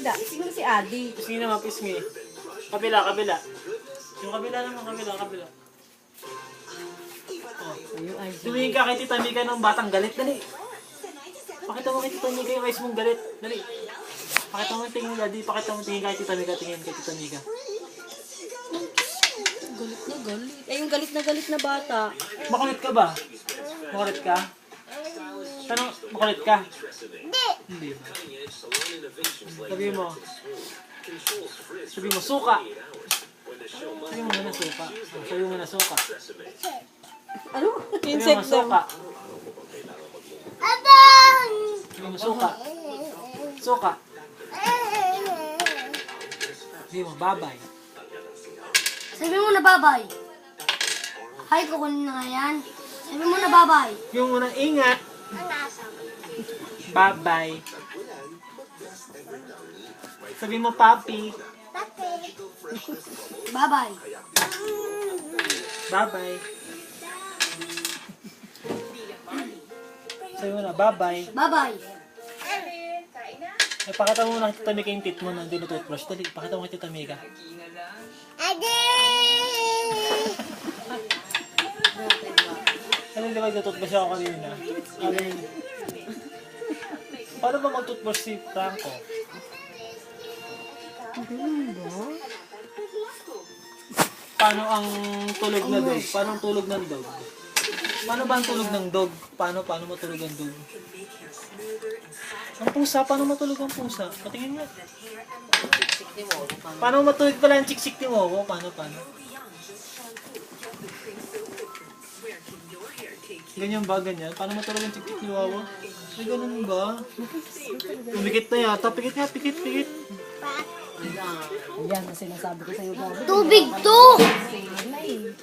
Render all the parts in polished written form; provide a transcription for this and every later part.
Ida, sino si Adi? Pisngi naman, pisngi. Kabila, kabila. Yung kabila naman, kabila, kabila. Oh. Ayun, ay. Tumingin ka kay Tita Mika ng batang galit. Dali. Pakita mo kay Tita Mika yung eyes mong galit. Dali. Pakita mo yung tingin mo, Daddy. Pakita mo tingin kay Tita Mika. Tingin kay Tita Mika. Galit na galit. Ay, yung galit na bata. Makulit ka ba? Makulit ka? Tanong, makulit ka? Hindi. Sabihin mo. Sabihin mo, suka. Sabihin mo na suka. Sabihin mo na suka. Ano? Sabihin mo Insect suka. daw. Sabihin mo suka. Suka. Sabihin mo, babay. Sabi mo na babay. Hay, kukunin na nga yan. Sabi mo na babay. Yung unang ingat. Babay. Sabihin mo, papi. Babay. Babay. Sabi mo na, babay. Babay. Ipakita mo na kay Tita Mika yung tit mo na hindi na toothbrush. Dali, ipakita mo kay Tita Mika. Ano di ba nag-toothbrush ako kanina? Paano ba mag-toothbrush si Franco? Paano ang tulog na dog? Paano ang tulog ng dog? Paano ba ang tulog ng dog? Paano matulog ang dog? Ang pusa, paano matulog ang pusa? Patingin nga. Paano matulog pala ang chiksik ni Wowo? Paano? Ganyan ba? Ganyan? Paano matulog ang chiksik ni Wowo? Ay, ganun ba? Pumikit na yata. Pikit nga, pikit. Ayan, ang sinasabi ko sa'yo, Bobby. Tubig to! Sena eh.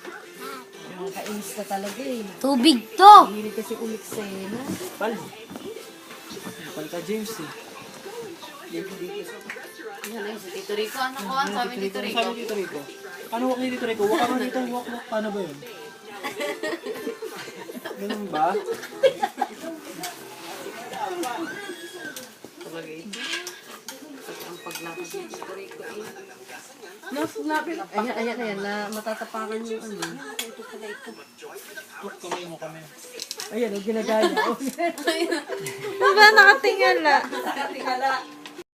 Nakakainis ka talaga eh. Tubig to! Hilig kasi ulit Sena. Pal. Pal ka, James eh. Yan ay si Tito Rico. Ano ko? Ang sabi ni Tito Rico. Sabi ni Tito Rico. Paano walk ni Tito Rico? Walk ka dito, walk. Paano ba yun? Ganun ba? Sabagay. Ang paglakad ni Tito Rico eh. Ayan, na matatapakan yung ano. Walk kamay mo kami. Ayan, ang ginagaya. Diba nakatingala? Tingala.